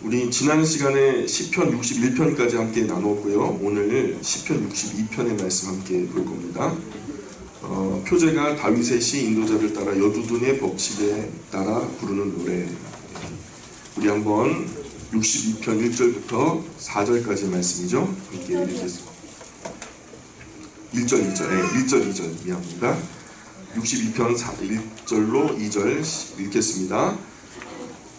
우리 지난 시간에 시편 61편까지 함께 나눴고요. 오늘 시편 62편의 말씀 함께 볼 겁니다. 표제가 다윗의 시 인도자를 따라 여두둔의 법칙에 따라 부르는 노래. 우리 한번 62편 1절부터 4절까지 말씀이죠. 함께 읽겠습니다. 1절 2절 미안합니다. 62편 1절로 2절 읽겠습니다.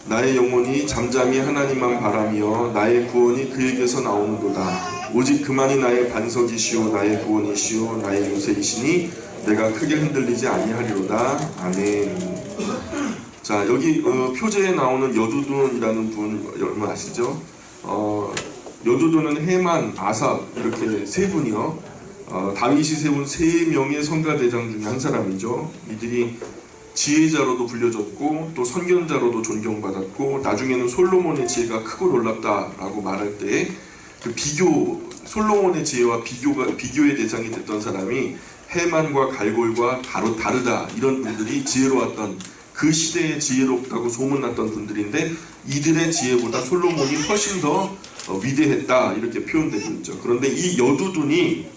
나의 영혼이 잠잠히 하나님만 바라며 나의 구원이 그에게서 나오는도다. 오직 그만이 나의 반석이시오 나의 구원이시오 나의 요새이시니 내가 크게 흔들리지 아니하리로다. 아멘. 자, 여기 표제에 나오는 여두둔이라는 분 여러분 아시죠? 여두둔은 헤만, 아삽 이렇게 세 분이요. 다윗이 세운 세 명의 선가대장 중에 한 사람이죠. 이들이 지혜자로도 불려졌고 또 선견자로도 존경받았고 나중에는 솔로몬의 지혜가 크고 놀랍다라고 말할 때 그 솔로몬의 지혜와 비교의 대상이 됐던 사람이 헤만과 갈골과 다르다 이런 분들이 지혜로웠던 그 시대에 지혜롭다고 소문났던 분들인데 이들의 지혜보다 솔로몬이 훨씬 더 위대했다 이렇게 표현되고 있죠. 그런데 이 여두둔이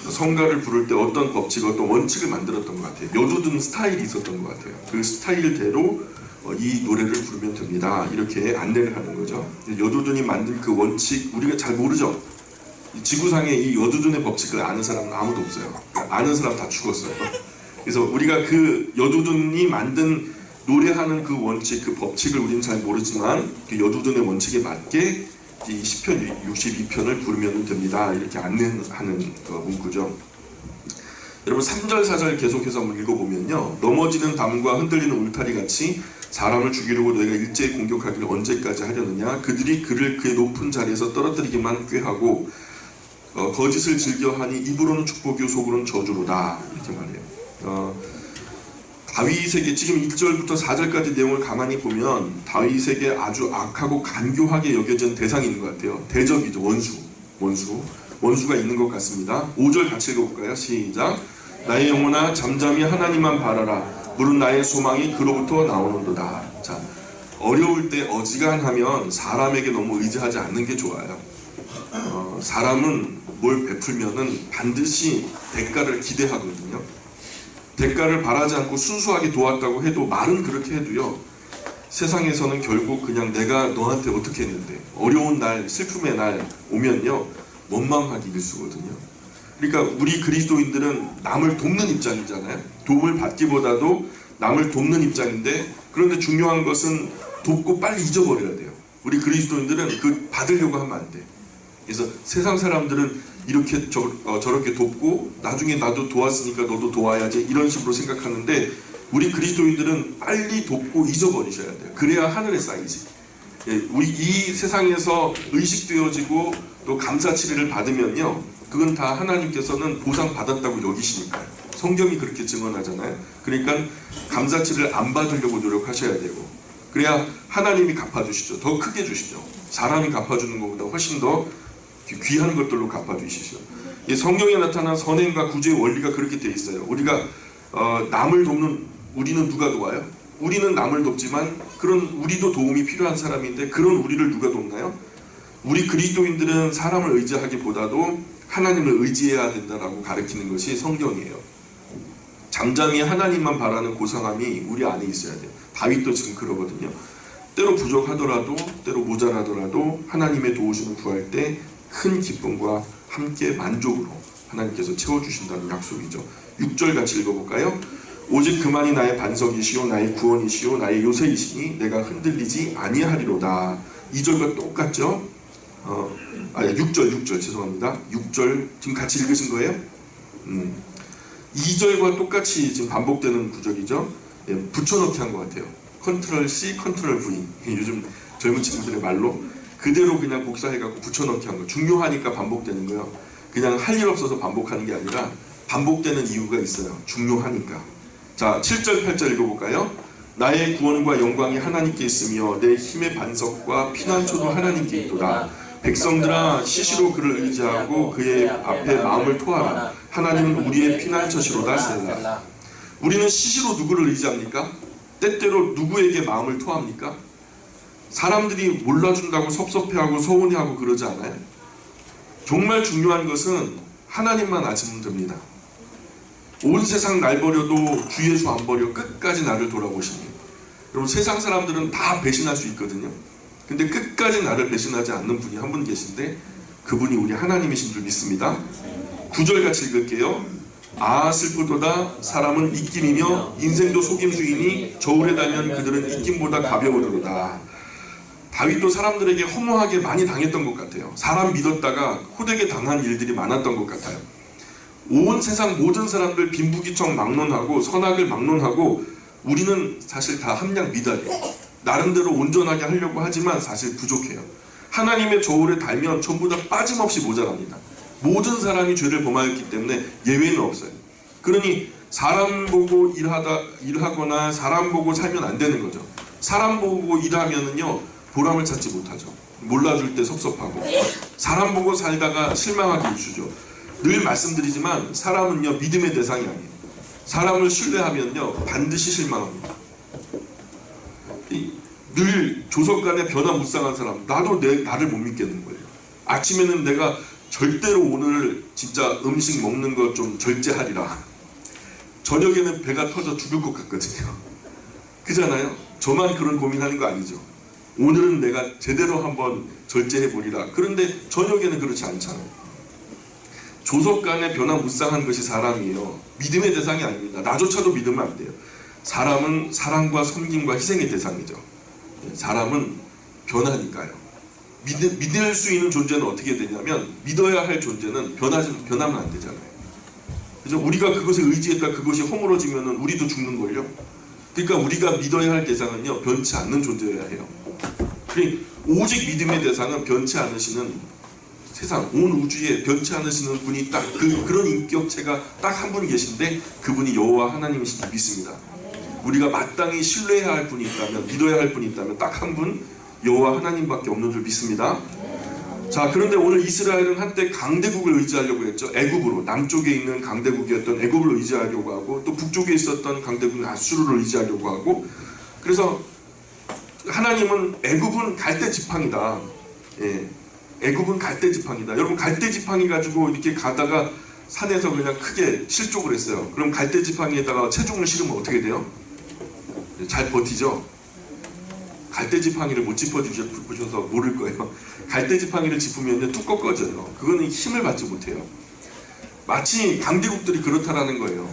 성가를 부를 때 어떤 법칙, 어떤 원칙을 만들었던 것 같아요. 여두둔 스타일이 있었던 것 같아요. 그 스타일대로 이 노래를 부르면 됩니다. 이렇게 안내를 하는 거죠. 여두둔이 만든 그 원칙 우리가 잘 모르죠. 지구상에 이 여두둔의 법칙을 아는 사람은 아무도 없어요. 아는 사람 다 죽었어요. 그래서 우리가 그 여두둔이 만든 노래하는 그 원칙, 그 법칙을 우리는 잘 모르지만 그 여두둔의 원칙에 맞게 이 시편 62편을 부르면 됩니다. 이렇게 안내하는 문구죠. 여러분 3절 4절 계속해서 한번 읽어보면요. 넘어지는 담과 흔들리는 울타리같이 사람을 죽이려고 너희가 일제히 공격하기를 언제까지 하려느냐. 그들이 그를 그의 높은 자리에서 떨어뜨리기만 꾀하고 거짓을 즐겨하니 입으로는 축복이요 속으로는 저주로다. 이렇게 말해요. 다윗에게 지금 1절부터 4절까지 내용을 가만히 보면 다윗에게 아주 악하고 간교하게 여겨진 대상이 있는 것 같아요. 대적이죠. 원수가 있는 것 같습니다. 5절 같이 읽어볼까요? 시작. 나의 영혼아 잠잠히 하나님만 바라라. 물은 나의 소망이 그로부터 나오는도다. 자, 어려울 때 어지간하면 사람에게 너무 의지하지 않는 게 좋아요. 사람은 뭘 베풀면은 반드시 대가를 기대하거든요. 대가를 바라지 않고 순수하게 도왔다고 해도 말은 그렇게 해도요. 세상에서는 결국 그냥 내가 너한테 어떻게 했는데 어려운 날, 슬픔의 날 오면요. 원망하기 일쑤거든요. 그러니까 우리 그리스도인들은 남을 돕는 입장이잖아요. 도움을 받기보다도 남을 돕는 입장인데 그런데 중요한 것은 돕고 빨리 잊어버려야 돼요. 우리 그리스도인들은 그 받으려고 하면 안 돼. 그래서 세상 사람들은 이렇게 저렇게 돕고 나중에 나도 도왔으니까 너도 도와야지 이런 식으로 생각하는데 우리 그리스도인들은 빨리 돕고 잊어버리셔야 돼요. 그래야 하늘에 쌓이지. 우리 이 세상에서 의식되어지고 또 감사치리를 받으면요. 그건 다 하나님께서는 보상받았다고 여기시니까요. 성경이 그렇게 증언하잖아요. 그러니까 감사치리를 안 받으려고 노력하셔야 되고 그래야 하나님이 갚아주시죠. 더 크게 주시죠. 사람이 갚아주는 것보다 훨씬 더 귀한 것들로 갚아주시죠. 성경에 나타난 선행과 구제의 원리가 그렇게 돼 있어요. 우리가 남을 돕는 우리는 누가 도와요? 우리는 남을 돕지만 그런 우리도 도움이 필요한 사람인데 그런 우리를 누가 돕나요? 우리 그리스도인들은 사람을 의지하기보다도 하나님을 의지해야 된다라고 가르치는 것이 성경이에요. 잠잠히 하나님만 바라는 고상함이 우리 안에 있어야 돼요. 다윗도 지금 그러거든요. 때로 부족하더라도 때로 모자라더라도 하나님의 도우심을 구할 때 큰 기쁨과 함께 만족으로 하나님께서 채워주신다는 약속이죠. 6절 같이 읽어볼까요? 오직 그만이 나의 반석이시오 나의 구원이시오 나의 요새이시니 내가 흔들리지 아니하리로다. 2절과 똑같죠? 6절 죄송합니다. 6절 지금 같이 읽으신 거예요? 2절과 똑같이 지금 반복되는 구절이죠. 붙여넣기 한 것 같아요. 컨트롤 C, 컨트롤 V. 요즘 젊은 친구들의 말로 그대로 그냥 복사해갖고 붙여넣기 한 거. 중요하니까 반복되는 거예요. 그냥 할 일 없어서 반복하는 게 아니라 반복되는 이유가 있어요. 중요하니까. 자, 7절, 8절 읽어볼까요? 나의 구원과 영광이 하나님께 있으며 내 힘의 반석과 피난처도 하나님께 있도다. 백성들아 시시로 그를 의지하고 그의 앞에 마음을 토하라. 하나님은 우리의 피난처시로다. 셀라. 우리는 시시로 누구를 의지합니까? 때때로 누구에게 마음을 토합니까? 사람들이 몰라준다고 섭섭해하고 서운해하고 그러지 않아요? 정말 중요한 것은 하나님만 아시면 됩니다. 온 세상 날 버려도 주 예수 안 버려 끝까지 나를 돌아보시니. 여러분, 세상 사람들은 다 배신할 수 있거든요. 근데 끝까지 나를 배신하지 않는 분이 한 분 계신데 그분이 우리 하나님이신 줄 믿습니다. 9절 같이 읽을게요. 아 슬프도다 사람은 입김이며 인생도 속임수이니 저울에 달면 그들은 입김보다 가벼우리로다. 다윗도 사람들에게 허무하게 많이 당했던 것 같아요. 사람 믿었다가 호되게 당한 일들이 많았던 것 같아요. 온 세상 모든 사람들 빈부귀청 막론하고 선악을 막론하고 우리는 사실 다 함량 미달이에요. 나름대로 온전하게 하려고 하지만 사실 부족해요. 하나님의 저울에 달면 전부 다 빠짐없이 모자랍니다. 모든 사람이 죄를 범하였기 때문에 예외는 없어요. 그러니 사람 보고 일하거나 사람 보고 살면 안 되는 거죠. 사람 보고 일하면은요 보람을 찾지 못하죠. 몰라줄 때 섭섭하고 사람 보고 살다가 실망하게 일수죠. 늘 말씀드리지만 사람은요 믿음의 대상이 아니에요. 사람을 신뢰하면요 반드시 실망합니다. 늘 조선간에 변화무쌍한 사람, 나도 나를 못 믿겠는 거예요. 아침에는 내가 절대로 오늘 진짜 음식 먹는 거 좀 절제하리라. 저녁에는 배가 터져 죽을 것 같거든요. 그잖아요. 저만 그런 고민하는 거 아니죠. 오늘은 내가 제대로 한번 절제해보리라. 그런데 저녁에는 그렇지 않잖아요. 조석간에 변화무쌍한 것이 사람이에요. 믿음의 대상이 아닙니다. 나조차도 믿으면 안 돼요. 사람은 사랑과 섬김과 희생의 대상이죠. 사람은 변하니까요. 믿을 수 있는 존재는 어떻게 되냐면 믿어야 할 존재는 변하면 안 되잖아요. 그래서 우리가 그것에 의지했다 그것이 허물어지면 우리도 죽는걸요. 그러니까 우리가 믿어야 할 대상은요 변치 않는 존재여야 해요. 그러니까 오직 믿음의 대상은 변치 않으시는 세상 온 우주에 변치 않으시는 분이 딱 그런 인격체가 딱 한 분 계신데 그분이 여호와 하나님이신 줄 믿습니다. 우리가 마땅히 신뢰해야 할 분이 있다면 믿어야 할 분이 있다면 딱 한 분 여호와 하나님밖에 없는 줄 믿습니다. 자, 그런데 오늘 이스라엘은 한때 강대국을 의지하려고 했죠. 애굽으로 남쪽에 있는 강대국이었던 애굽을 의지하려고 하고 또 북쪽에 있었던 강대국 아수르를 의지하려고 하고 그래서 하나님은 애굽은 갈대지팡이다. 예, 애굽은 갈대지팡이다. 여러분 갈대지팡이 가지고 이렇게 가다가 산에서 그냥 크게 실족을 했어요. 그럼 갈대지팡이에다가 체중을 실으면 어떻게 돼요? 잘 버티죠? 갈대지팡이를 못 짚어주셔서 모를 거예요. 갈대지팡이를 짚으면 뚝 꺾어져요. 그거는 힘을 받지 못해요. 마치 강대국들이 그렇다라는 거예요.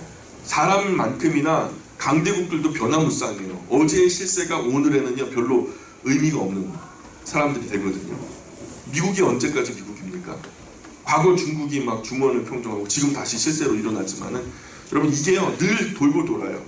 사람만큼이나 강대국들도 변화무쌍해요. 어제의 실세가 오늘에는요 별로 의미가 없는 사람들이 되거든요. 미국이 언제까지 미국입니까? 과거 중국이 막 중원을 평정하고 지금 다시 실세로 일어나지만은 여러분 이게요 늘 돌고 돌아요.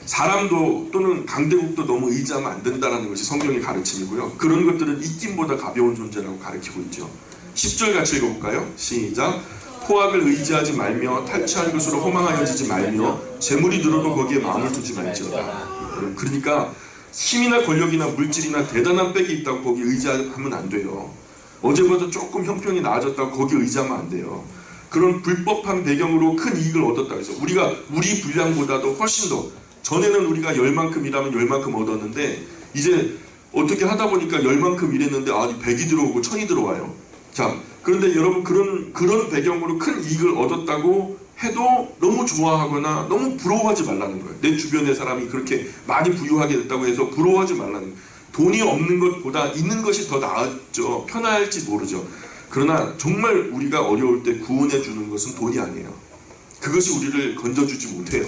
사람도 또는 강대국도 너무 의지하면 안 된다는 것이 성경의 가르침이고요. 그런 것들은 입김보다 가벼운 존재라고 가르치고 있죠. 10절 같이 읽어볼까요? 시작. 포악을 의지하지 말며 탈취한 것으로 허망하여지지 말며 재물이 늘어도 거기에 마음을 두지 말지어다. 그러니까 힘이나 권력이나 물질이나 대단한 빽이 있다고 거기에 의지하면 안 돼요. 어제보다 조금 형편이 나아졌다고 거기에 의지하면 안 돼요. 그런 불법한 배경으로 큰 이익을 얻었다고 해서 우리가 우리 분량보다도 훨씬 더 전에는 우리가 열만큼 일하면 열만큼 얻었는데 이제 어떻게 하다 보니까 열만큼 일했는데 100이 들어오고 1000이 들어와요. 자, 그런데 여러분 그런 배경으로 큰 이익을 얻었다고 해도 너무 좋아하거나 너무 부러워하지 말라는 거예요. 내 주변의 사람이 그렇게 많이 부유하게 됐다고 해서 부러워하지 말라는 거예요. 돈이 없는 것보다 있는 것이 더 나았죠. 편할지 모르죠. 그러나 정말 우리가 어려울 때 구원해 주는 것은 돈이 아니에요. 그것이 우리를 건져주지 못해요.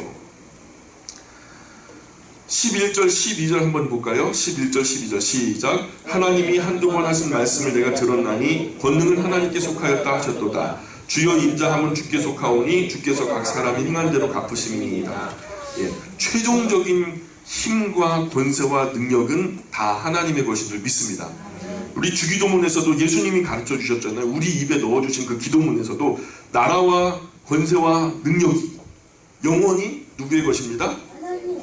11절 12절 한번 볼까요? 11절 12절 시작. 하나님이 한두 번 하신 말씀을 내가 들었나니 권능은 하나님께 속하였다 하셨도다. 주여 인자함은 주께 속하오니 주께서 각 사람이 행한 대로 갚으심이니이다. 예, 최종적인 힘과 권세와 능력은 다 하나님의 것인 줄 믿습니다. 우리 주기도문에서도 예수님이 가르쳐 주셨잖아요. 우리 입에 넣어주신 그 기도문에서도 나라와 권세와 능력이 영원히 누구의 것입니다?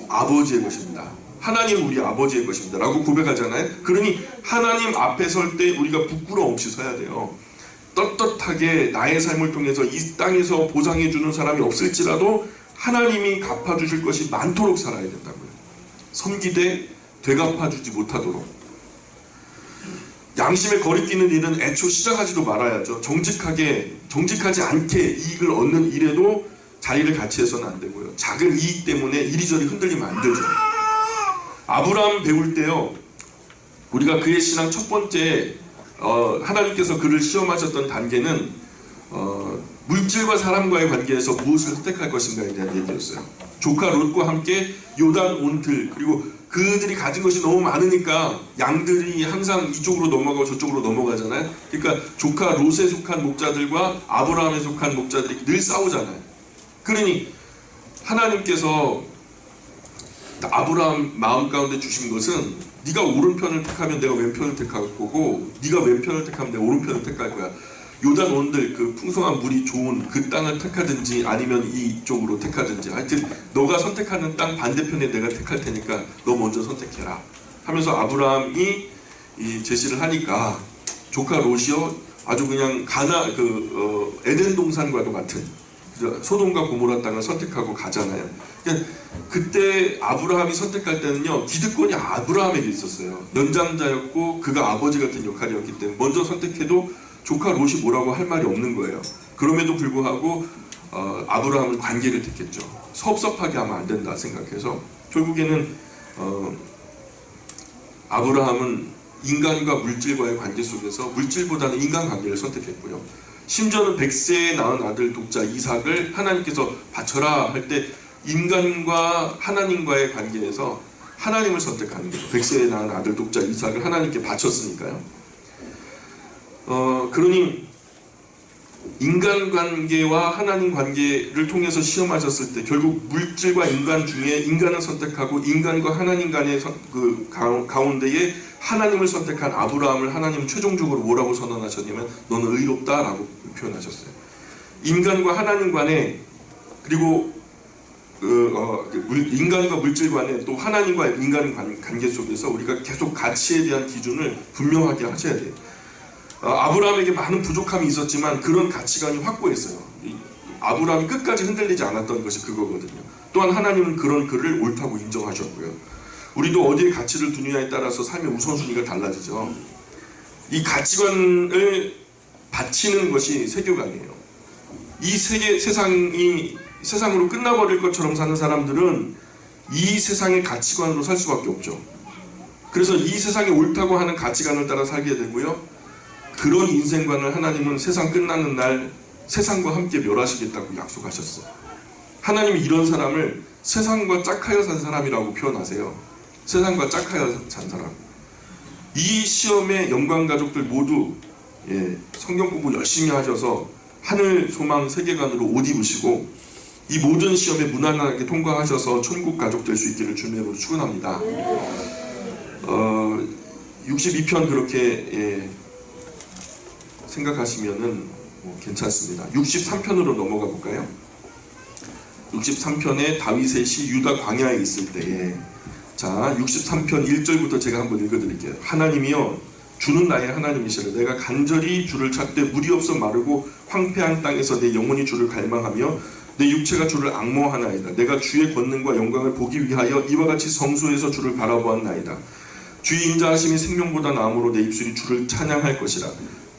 아버지의 것입니다. 하나님 우리 아버지의 것입니다 라고 고백하잖아요. 그러니 하나님 앞에 설 때 우리가 부끄러움 없이 서야 돼요. 떳떳하게 나의 삶을 통해서 이 땅에서 보상해주는 사람이 없을지라도 하나님이 갚아주실 것이 많도록 살아야 된다고요. 섬기되 되갚아주지 못하도록. 양심에 거리끼는 일은 애초 시작하지도 말아야죠. 정직하지 않게 이익을 얻는 일에도 자리를 같이 해서는 안 되고요. 작은 이익 때문에 이리저리 흔들리면 안 되죠. 아브라함 배울 때요, 우리가 그의 신앙 첫 번째 하나님께서 그를 시험하셨던 단계는 물질과 사람과의 관계에서 무엇을 선택할 것인가에 대한 얘기였어요. 조카 롯과 함께 요단 온들, 그리고 그들이 가진 것이 너무 많으니까 양들이 항상 이쪽으로 넘어가고 저쪽으로 넘어가잖아요. 그러니까 조카 롯에 속한 목자들과 아브라함에 속한 목자들이 늘 싸우잖아요. 그러니 하나님께서 아브라함 마음 가운데 주신 것은 네가 오른편을 택하면 내가 왼편을 택할 거고, 네가 왼편을 택하면 내가 오른편을 택할 거야. 요단 온들, 그 풍성한 물이 좋은 그 땅을 택하든지 아니면 이쪽으로 택하든지, 하여튼 너가 선택하는 땅 반대편에 내가 택할 테니까 너 먼저 선택해라 하면서 아브라함이 이 제시를 하니까 조카 롯이요, 아주 그냥 에덴 동산과도 같은 소돔과 고모라 땅을 선택하고 가잖아요. 그러니까 그때 아브라함이 선택할 때는요, 기득권이 아브라함에게 있었어요. 연장자였고 그가 아버지 같은 역할이었기 때문에 먼저 선택해도 조카 롯이 뭐라고 할 말이 없는 거예요. 그럼에도 불구하고 아브라함은 관계를 택했죠. 섭섭하게 하면 안 된다 생각해서 결국에는 아브라함은 인간과 물질과의 관계 속에서 물질보다는 인간관계를 선택했고요. 심지어는 100세에 낳은 아들 독자 이삭을 하나님께서 바쳐라 할 때 인간과 하나님과의 관계에서 하나님을 선택하는 거예요. 100세에 낳은 아들 독자 이삭을 하나님께 바쳤으니까요. 그러니 인간관계와 하나님 관계를 통해서 시험하셨을 때 결국 물질과 인간 중에 인간을 선택하고 인간과 하나님 간의 그 가운데에 하나님을 선택한 아브라함을 하나님은 최종적으로 뭐라고 선언하셨냐면 너는 의롭다라고 표현하셨어요. 인간과 하나님 간에, 그리고 인간과 물질 간에, 또 하나님과 인간 관계 속에서 우리가 계속 가치에 대한 기준을 분명하게 하셔야 돼요. 아브라함에게 많은 부족함이 있었지만 그런 가치관이 확고했어요. 아브라함이 끝까지 흔들리지 않았던 것이 그거거든요. 또한 하나님은 그런 그를 옳다고 인정하셨고요. 우리도 어디에 가치를 두느냐에 따라서 삶의 우선순위가 달라지죠. 이 가치관을 바치는 것이 세계관이에요. 이 세상으로 끝나버릴 것처럼 사는 사람들은 이 세상의 가치관으로 살 수밖에 없죠. 그래서 이 세상이 옳다고 하는 가치관을 따라 살게 되고요. 그런 인생관을 하나님은 세상 끝나는 날 세상과 함께 멸하시겠다고 약속하셨어요. 하나님이 이런 사람을 세상과 짝하여 산 사람이라고 표현하세요. 세상과 짝하여 산 사람. 이 시험에 영광 가족들 모두 성경 공부 열심히 하셔서 하늘 소망 세계관으로 옷 입으시고 이 모든 시험에 무난하게 통과하셔서 천국 가족 될 수 있기를 주님으로 축원합니다. 62편 그렇게 생각하시면은 괜찮습니다. 63편으로 넘어가 볼까요? 63편에 다윗의 시 유다 광야에 있을 때에, 자 63편 1절부터 제가 한번 읽어드릴게요. 하나님이여 주는 나의 하나님이시라. 내가 간절히 주를 찾되 물이 없어 마르고 황폐한 땅에서 내 영혼이 주를 갈망하며 내 육체가 주를 앙모하나이다. 내가 주의 권능과 영광을 보기 위하여 이와 같이 성소에서 주를 바라보았나이다. 주의 인자하심이 생명보다 나음으로 내 입술이 주를 찬양할 것이라.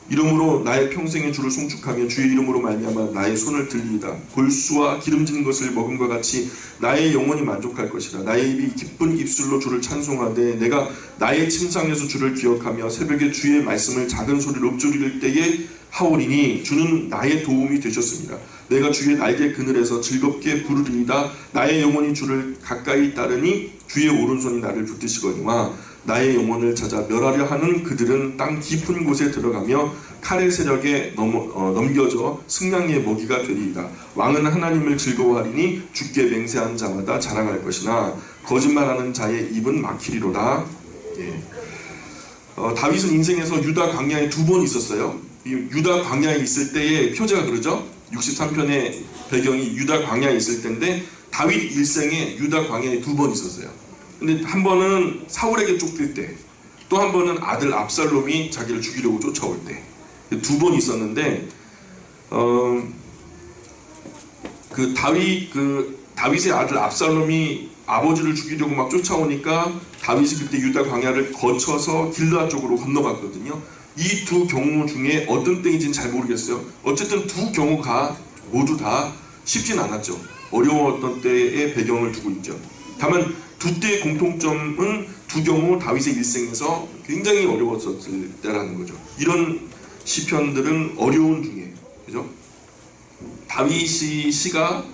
이름으로 나의 평생에 주를 송축하며 주의 이름으로 말미암아 나의 손을 들리이다. 골수와 기름진 것을 먹음과 같이 나의 영혼이 만족할 것이라. 나의 입이 기쁜 입술로 주를 찬송하되 내가 나의 침상에서 주를 기억하며 새벽에 주의 말씀을 작은 소리로 읊조릴 때에 하오리니 주는 나의 도움이 되셨습니다. 내가 주의 날개 그늘에서 즐겁게 부르리이다. 나의 영혼이 주를 가까이 따르니 주의 오른손이 나를 붙드시거니와 나의 영혼을 찾아 멸하려 하는 그들은 땅 깊은 곳에 들어가며 칼의 세력에 넘겨져 승냥이의 먹이가 되리이다. 왕은 하나님을 즐거워하리니 주께 맹세한 자마다 자랑할 것이나 거짓말하는 자의 입은 막히리로다. 다윗은 인생에서 유다 광야에 2번 있었어요. 이 유다 광야에 있을 때의 표제가 그러죠. 63편의 배경이 유다 광야에 있을 때인데 다윗 일생에 유다 광야에 2번 있었어요. 근데 한 번은 사울에게 쫓길 때, 또 한 번은 아들 압살롬이 자기를 죽이려고 쫓아올 때, 2번 있었는데 다윗의 아들 압살롬이 아버지를 죽이려고 막 쫓아오니까 다윗이 그때 유다 광야를 거쳐서 길르앗 쪽으로 건너갔거든요. 이 두 경우 중에 어떤 때인지는 잘 모르겠어요. 어쨌든 두 경우가 모두 다 쉽진 않았죠. 어려웠던 때의 배경을 두고 있죠. 다만 두 때의 공통점은 두 경우 다윗의 일생에서 굉장히 어려웠었을 때라는 거죠. 이런 시편들은 어려운 중에, 그죠? 다윗이 시가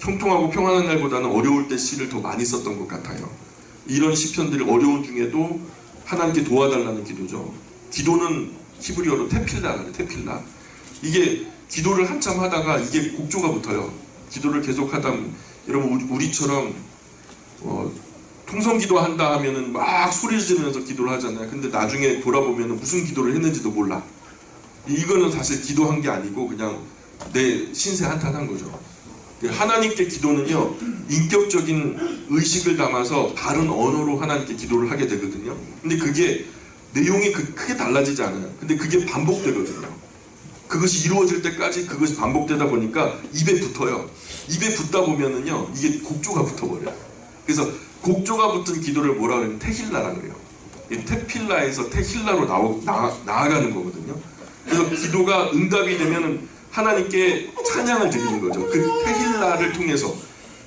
형통하고 평안한 날보다는 어려울 때 시를 더 많이 썼던 것 같아요. 이런 시편들이 어려운 중에도 하나님께 도와달라는 기도죠. 기도는 히브리어로 테필라예요. 테필라. 이게 기도를 한참 하다가 이게 곡조가 붙어요. 기도를 계속 하다 여러분 우리처럼 통성기도 한다 하면은 막 소리 지르면서 기도를 하잖아요. 근데 나중에 돌아보면은 무슨 기도를 했는지도 몰라. 이거는 사실 기도한 게 아니고 그냥 내 신세 한탄한 거죠. 하나님께 기도는요, 인격적인 의식을 담아서 바른 언어로 하나님께 기도를 하게 되거든요. 근데 그게 내용이 크게 달라지지 않아요. 근데 그게 반복되거든요. 그것이 이루어질 때까지 그것이 반복되다 보니까 입에 붙어요. 입에 붙다 보면은요, 이게 곡조가 붙어버려요. 그래서 곡조가 붙은 기도를 뭐라 그러냐면 테힐라라고 그래요. 테필라에서 테힐라로 나아가는 거거든요. 그래서 기도가 응답이 되면은 하나님께 찬양을 드리는 거죠. 그 테힐라를 통해서,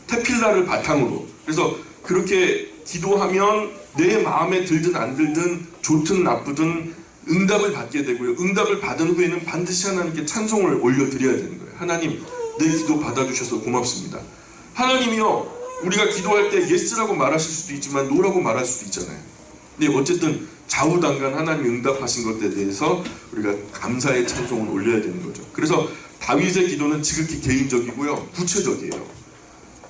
테필라를 바탕으로. 그래서 그렇게 기도하면 내 마음에 들든 안 들든 좋든 나쁘든 응답을 받게 되고요. 응답을 받은 후에는 반드시 하나님께 찬송을 올려드려야 되는 거예요. 하나님, 내 기도 받아주셔서 고맙습니다. 하나님이요, 우리가 기도할 때 예스라고 말하실 수도 있지만 노라고 말할 수도 있잖아요. 근데 어쨌든 좌우당간 하나님이 응답하신 것에 대해서 우리가 감사의 찬송을 올려야 되는 거죠. 그래서 다윗의 기도는 지극히 개인적이고요, 구체적이에요.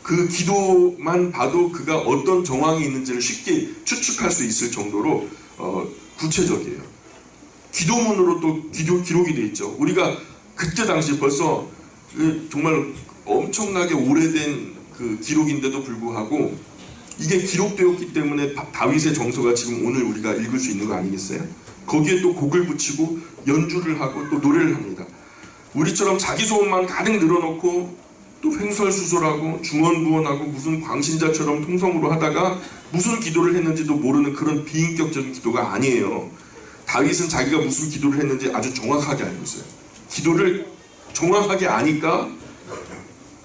그 기도만 봐도 그가 어떤 정황이 있는지를 쉽게 추측할 수 있을 정도로 구체적이에요. 기도문으로 또 기록이 돼 있죠. 우리가 그때 당시 벌써 정말 엄청나게 오래된 그 기록인데도 불구하고 이게 기록되었기 때문에 다윗의 정서가 지금 오늘 우리가 읽을 수 있는 거 아니겠어요? 거기에 또 곡을 붙이고 연주를 하고 또 노래를 합니다. 우리처럼 자기 소원만 가득 늘어놓고 또 횡설수설하고 중언부언하고 무슨 광신자처럼 통성으로 하다가 무슨 기도를 했는지도 모르는 그런 비인격적인 기도가 아니에요. 다윗은 자기가 무슨 기도를 했는지 아주 정확하게 알고 있어요. 기도를 정확하게 아니까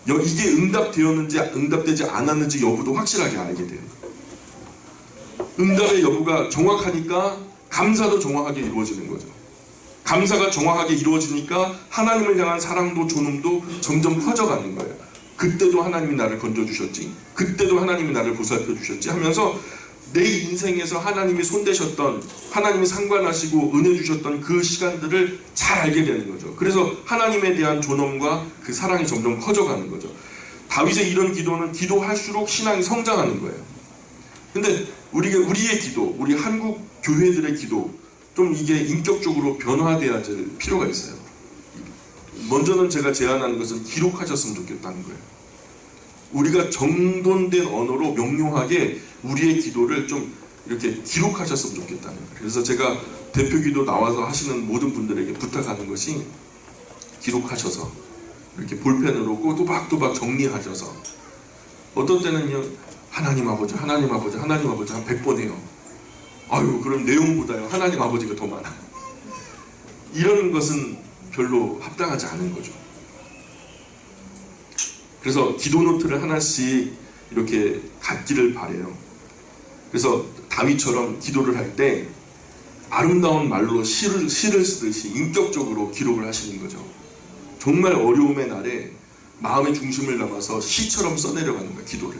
이게 응답되었는지 응답되지 않았는지 여부도 확실하게 알게 돼요. 응답의 여부가 정확하니까 감사도 정확하게 이루어지는 거죠. 감사가 정확하게 이루어지니까 하나님을 향한 사랑도 존엄도 점점 커져가는 거예요. 그때도 하나님이 나를 건져주셨지, 그때도 하나님이 나를 보살펴주셨지 하면서 내 인생에서 하나님이 손대셨던, 하나님이 상관하시고 은혜 주셨던 그 시간들을 잘 알게 되는 거죠. 그래서 하나님에 대한 존엄과 그 사랑이 점점 커져가는 거죠. 다윗의 이런 기도는 기도할수록 신앙이 성장하는 거예요. 근데 우리의 기도, 우리 한국 교회들의 기도, 좀 이게 인격적으로 변화돼야 될 필요가 있어요. 먼저는 제가 제안하는 것은 기록하셨으면 좋겠다는 거예요. 우리가 정돈된 언어로 명료하게 우리의 기도를 좀 이렇게 기록하셨으면 좋겠다는 거예요. 그래서 제가 대표기도 나와서 하시는 모든 분들에게 부탁하는 것이 기록하셔서 이렇게 볼펜으로 또박또박 정리하셔서, 어떤 때는요, 하나님 아버지, 하나님 아버지, 하나님 아버지 한 100번 해요. 아유, 그럼 내용보다요 하나님 아버지가 더 많아. 이런 것은 별로 합당하지 않은 거죠. 그래서 기도 노트를 하나씩 이렇게 갖기를 바래요. 그래서 다윗처럼 기도를 할 때 아름다운 말로 시를 쓰듯이 인격적으로 기록을 하시는 거죠. 정말 어려움의 날에 마음의 중심을 담아서 시처럼 써내려가는 거예요, 기도를.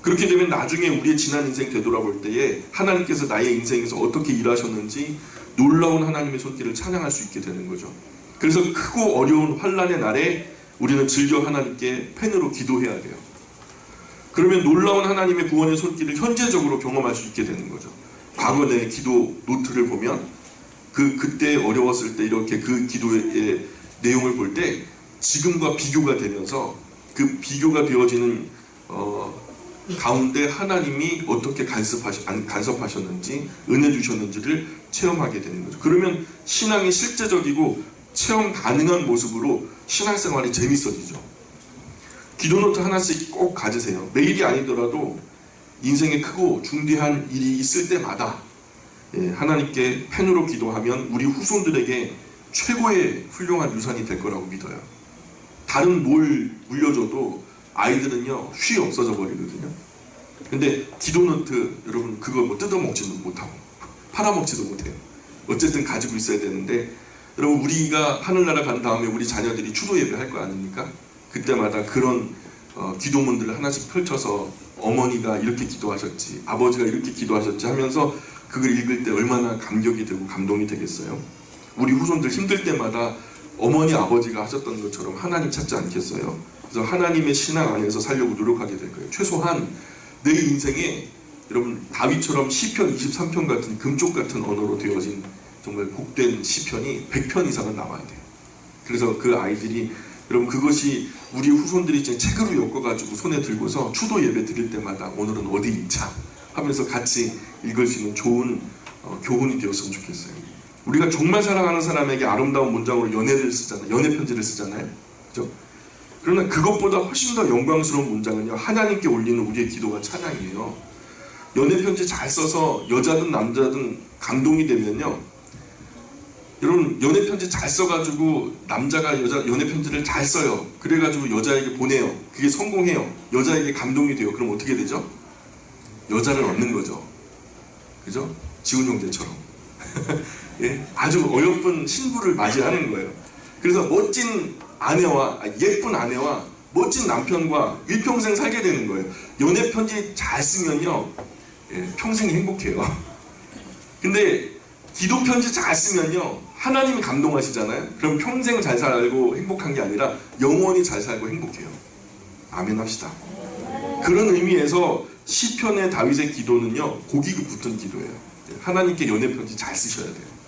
그렇게 되면 나중에 우리의 지난 인생 되돌아볼 때에 하나님께서 나의 인생에서 어떻게 일하셨는지 놀라운 하나님의 손길을 찬양할 수 있게 되는 거죠. 그래서 크고 어려운 환난의 날에 우리는 즐겨 하나님께 펜으로 기도해야 돼요. 그러면 놀라운 하나님의 구원의 손길을 현재적으로 경험할 수 있게 되는 거죠. 과거 내 기도 노트를 보면 그때 어려웠을 때 이렇게 그 기도의 내용을 볼 때 지금과 비교가 되면서 그 비교가 되어지는 가운데 하나님이 어떻게 간섭하셨는지, 은혜 주셨는지를 체험하게 되는 거죠. 그러면 신앙이 실제적이고 체험 가능한 모습으로 신앙생활이 재밌어지죠. 기도노트 하나씩 꼭 가지세요. 매일이 아니더라도 인생에 크고 중대한 일이 있을 때마다 하나님께 펜으로 기도하면 우리 후손들에게 최고의 훌륭한 유산이 될 거라고 믿어요. 다른 뭘 물려줘도 아이들은요 쉬 없어져 버리거든요. 근데 기도노트 여러분 그거 뭐 뜯어먹지도 못하고 팔아먹지도 못해요. 어쨌든 가지고 있어야 되는데 여러분 우리가 하늘나라 간 다음에 우리 자녀들이 추도 예배 할 거 아닙니까? 그때마다 그런 기도문들을 하나씩 펼쳐서 어머니가 이렇게 기도하셨지, 아버지가 이렇게 기도하셨지 하면서 그걸 읽을 때 얼마나 감격이 되고 감동이 되겠어요? 우리 후손들 힘들 때마다 어머니 아버지가 하셨던 것처럼 하나님 찾지 않겠어요? 그래서 하나님의 신앙 안에서 살려고 노력하게 될 거예요. 최소한 내 인생에 여러분 다윗처럼 시편 23편 같은 금쪽 같은 언어로 되어진 정말 복된 시편이 100편 이상은 남아야 돼요. 그래서 그 아이들이 여러분 그것이 우리 후손들이 이제 책으로 엮어가지고 손에 들고서 추도 예배 드릴 때마다 오늘은 어디 읽자 하면서 같이 읽을 수 있는 좋은 교훈이 되었으면 좋겠어요. 우리가 정말 사랑하는 사람에게 아름다운 문장으로 연애를 쓰잖아요. 연애 편지를 쓰잖아요. 그죠? 그러나 그것보다 훨씬 더 영광스러운 문장은요. 하나님께 올리는 우리의 기도가 찬양이에요. 연애 편지 잘 써서 여자든 남자든 감동이 되면요. 여러분 연애 편지 잘 써가지고 남자가 여자 연애 편지를 잘 써요. 그래가지고 여자에게 보내요. 그게 성공해요. 여자에게 감동이 돼요. 그럼 어떻게 되죠? 여자를 얻는 거죠. 그죠? 지훈 형제처럼. 예? 아주 어여쁜 신부를 맞이하는 거예요. 그래서 멋진 아내와 예쁜 아내와 멋진 남편과 일평생 살게 되는 거예요. 연애 편지 잘 쓰면요 평생 행복해요. 근데 기도 편지 잘 쓰면요 하나님이 감동하시잖아요. 그럼 평생 잘 살고 행복한 게 아니라 영원히 잘 살고 행복해요. 아멘 합시다. 그런 의미에서 시편의 다윗의 기도는요 고기가 붙은 기도예요. 하나님께 연애 편지 잘 쓰셔야 돼요.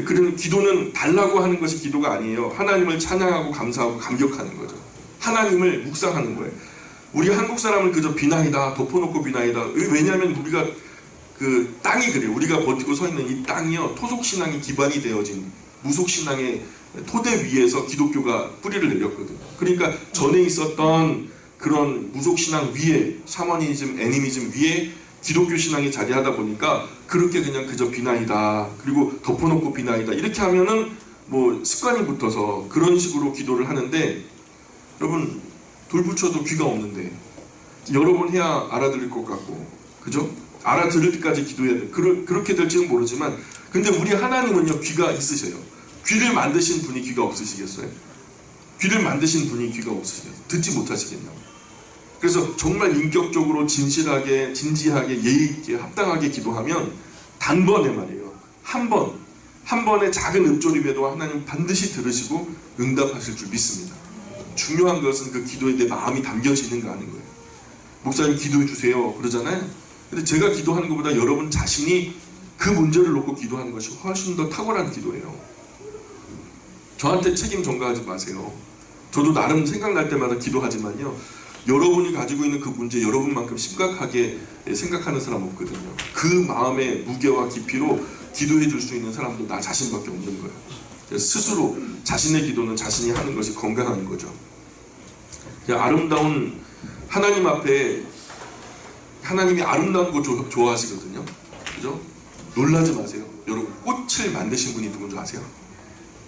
그런 기도는 달라고 하는 것이 기도가 아니에요. 하나님을 찬양하고 감사하고 감격하는 거죠. 하나님을 묵상하는 거예요. 우리 한국 사람은 그저 비나이다 덮어놓고 비나이다. 왜냐하면 우리가 그 땅이 그래요. 우리가 버티고 서 있는 이 땅이요 토속신앙이 기반이 되어진 무속신앙의 토대 위에서 기독교가 뿌리를 내렸거든요. 그러니까 전에 있었던 그런 무속신앙 위에 샤머니즘, 애니미즘 위에 기독교 신앙이 자리하다 보니까 그렇게 그냥 그저 비나이다 그리고 덮어놓고 비나이다 이렇게 하면은 뭐 습관이 붙어서 그런 식으로 기도를 하는데 여러분 돌붙여도 귀가 없는데 여러 번 해야 알아들을 것 같고 그죠? 알아들을 때까지 기도해야 돼. 그렇게 될지는 모르지만 근데 우리 하나님은요 귀가 있으셔요. 귀를 만드신 분이 귀가 없으시겠어요? 귀를 만드신 분이 귀가 없으시겠어요? 듣지 못하시겠냐고. 그래서 정말 인격적으로 진실하게 진지하게 예의 있게 합당하게 기도하면 단번에 말이에요. 한 번의 작은 읊조림에도 하나님 반드시 들으시고 응답하실 줄 믿습니다. 중요한 것은 그 기도에 내 마음이 담겨지는가 하는 거예요. 목사님 기도해 주세요 그러잖아요. 근데 제가 기도하는 것보다 여러분 자신이 그 문제를 놓고 기도하는 것이 훨씬 더 탁월한 기도예요. 저한테 책임 전가하지 마세요. 저도 나름 생각날 때마다 기도하지만요. 여러분이 가지고 있는 그 문제 여러분만큼 심각하게 생각하는 사람 없거든요. 그 마음의 무게와 깊이로 기도해 줄 수 있는 사람도 나 자신밖에 없는 거예요. 그래서 스스로 자신의 기도는 자신이 하는 것이 건강한 거죠. 아름다운 하나님 앞에 하나님이 아름다운 거 좋아하시거든요. 그죠? 놀라지 마세요. 여러분 꽃을 만드신 분이 누군지 아세요?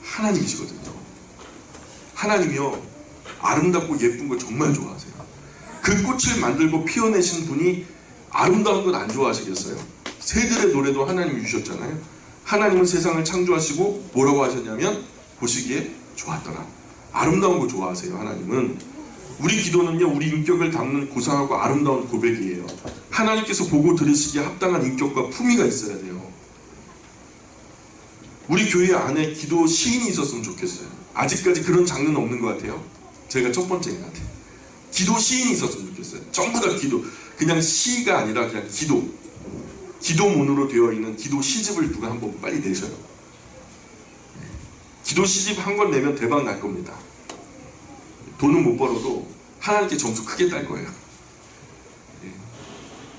하나님이시거든요. 하나님이요 아름답고 예쁜 거 정말 좋아하세요. 그 꽃을 만들고 피워내신 분이 아름다운 건 안 좋아하시겠어요? 새들의 노래도 하나님이 주셨잖아요. 하나님은 세상을 창조하시고 뭐라고 하셨냐면 보시기에 좋았더라. 아름다운 거 좋아하세요. 하나님은. 우리 기도는요 우리 인격을 담는 고상하고 아름다운 고백이에요. 하나님께서 보고 들으시기에 합당한 인격과 품위가 있어야 돼요. 우리 교회 안에 기도 시인이 있었으면 좋겠어요. 아직까지 그런 장르는 없는 것 같아요. 제가 첫 번째인 것 같아요. 기도 시인이 있었으면 좋겠어요. 전부 다 기도, 그냥 시가 아니라 그냥 기도문으로 되어 있는 기도 시집을 누가 한번 빨리 내셔요. 기도 시집 한 권 내면 대박 날 겁니다. 돈은 못 벌어도 하나님께 점수 크게 딸 거예요.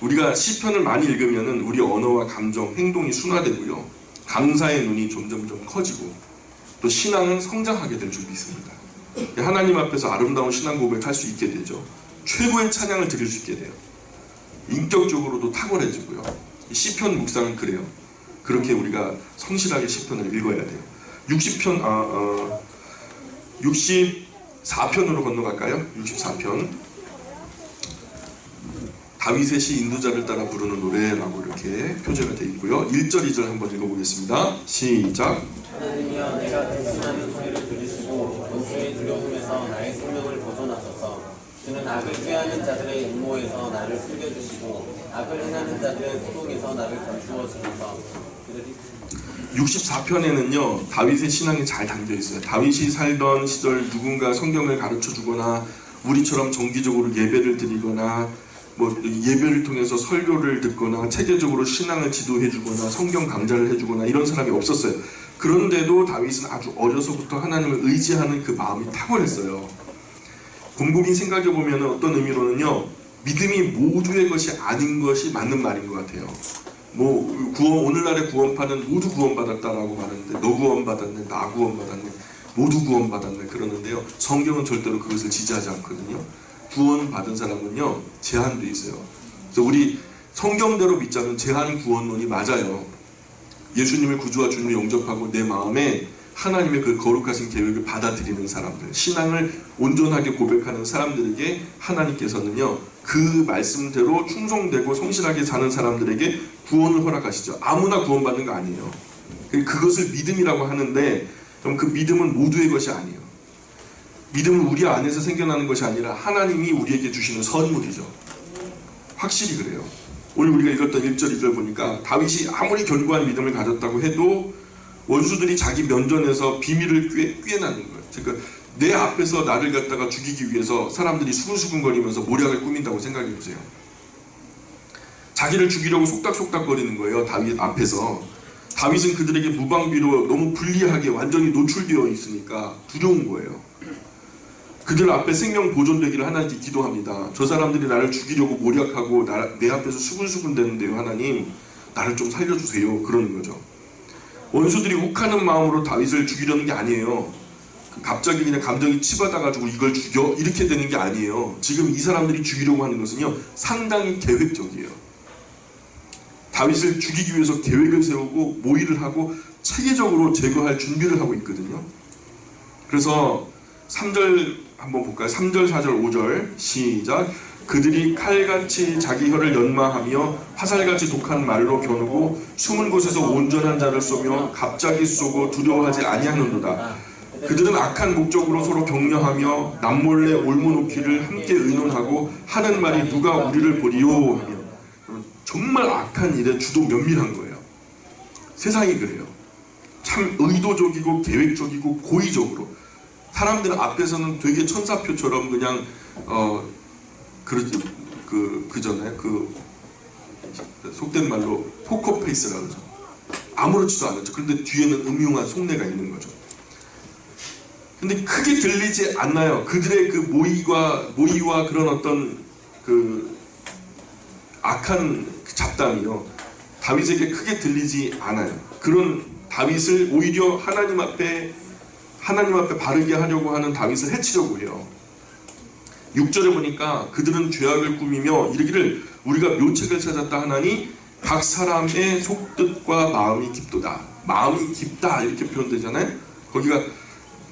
우리가 시편을 많이 읽으면 우리 언어와 감정, 행동이 순화되고요. 감사의 눈이 점점점 커지고 또 신앙은 성장하게 될 줄 믿습니다. 하나님 앞에서 아름다운 신앙 고백할 수 있게 되죠. 최고의 찬양을 드릴 수 있게 돼요. 인격적으로도 탁월해지고요. 시편 묵상은 그래요. 그렇게 우리가 성실하게 시편을 읽어야 돼요. 64편으로 건너갈까요? 64편. 다윗의 시 인도자를 따라 부르는 노래라고 이렇게 표제가 되어 있고요. 1절 2절 한번 읽어보겠습니다. 시작. 하나님이여 내가 근심하는 소리를 들으시고 원수의 두려움에서 나의 생명을 벗어나소서. 주는 악을 꾀하는 자들의 음모에서 나를 숨겨주시고 악을 행하는 자들의 수동에서 나를 감추어 주소서. 64편에는요 다윗의 신앙이 잘 담겨 있어요. 다윗이 살던 시절 누군가 성경을 가르쳐 주거나 우리처럼 정기적으로 예배를 드리거나 뭐 예배를 통해서 설교를 듣거나 체계적으로 신앙을 지도해 주거나 성경 강좌를 해주거나 이런 사람이 없었어요. 그런데도 다윗은 아주 어려서부터 하나님을 의지하는 그 마음이 탁월했어요. 곰곰이 생각해 보면 어떤 의미로는요 믿음이 모두의 것이 아닌 것이 맞는 말인 것 같아요. 뭐 오늘날의 구원파는 모두 구원받았다라고 말하는데 너 구원받았네, 나 구원받았네, 모두 구원받았네 그러는데요. 성경은 절대로 그것을 지지하지 않거든요. 구원받은 사람은요 제한도 있어요. 그래서 우리 성경대로 믿자면 제한 구원론이 맞아요. 예수님을 구주와 주님을 영접하고 내 마음에 하나님의 그 거룩하신 계획을 받아들이는 사람들, 신앙을 온전하게 고백하는 사람들에게 하나님께서는요 그 말씀대로 충성되고 성실하게 사는 사람들에게 구원을 허락하시죠. 아무나 구원받는 거 아니에요. 그것을 믿음이라고 하는데 그럼 그 믿음은 모두의 것이 아니에요. 믿음은 우리 안에서 생겨나는 것이 아니라 하나님이 우리에게 주시는 선물이죠. 확실히 그래요. 오늘 우리가 읽었던 1절 2절 보니까 다윗이 아무리 견고한 믿음을 가졌다고 해도 원수들이 자기 면전에서 비밀을 꿰내는 거예요. 그러니까 내 앞에서 나를 갖다가 죽이기 위해서 사람들이 수근수근거리면서 모략을 꾸민다고 생각해 보세요. 자기를 죽이려고 속닥속닥거리는 거예요. 다윗 앞에서. 다윗은 그들에게 무방비로 너무 불리하게 완전히 노출되어 있으니까 두려운 거예요. 그들 앞에 생명 보존되기를 하나님께 기도합니다. 저 사람들이 나를 죽이려고 모략하고 내 앞에서 수근수근 되는데요. 하나님 나를 좀 살려주세요. 그러는 거죠. 원수들이 욱하는 마음으로 다윗을 죽이려는 게 아니에요. 갑자기 그냥 감정이 치받아가지고 이걸 죽여? 이렇게 되는 게 아니에요. 지금 이 사람들이 죽이려고 하는 것은요 상당히 계획적이에요. 다윗을 죽이기 위해서 계획을 세우고 모의를 하고 체계적으로 제거할 준비를 하고 있거든요. 그래서 3절 한번 볼까요? 3절, 4절, 5절 시작. 그들이 칼같이 자기 혀를 연마하며 화살같이 독한 말로 겨누고 숨은 곳에서 온전한 자를 쏘며 갑자기 쏘고 두려워하지 아니하는도다. 그들은 악한 목적으로 서로 격려하며 남몰래 올무놓기를 함께 의논하고 하는 말이 누가 우리를 보리요 하며. 정말 악한 일에 주도 면밀한 거예요. 세상이 그래요. 참 의도적이고 계획적이고 고의적으로 사람들 앞에서는 되게 천사표처럼 그냥 그전에 속된 말로 포커페이스라고 그러죠. 아무렇지도 않았죠. 그런데 뒤에는 음흉한 속내가 있는 거죠. 근데 크게 들리지 않나요? 그들의 그 모의와 그런 어떤 그 악한 잡담이요 다윗에게 크게 들리지 않아요. 그런 다윗을 오히려 하나님 앞에 바르게 하려고 하는 다윗을 해치려고 해요. 6절에 보니까 그들은 죄악을 꾸미며 이르기를 우리가 묘책을 찾았다 하나니 각 사람의 속뜻과 마음이 깊도다. 마음이 깊다 이렇게 표현되잖아요. 거기가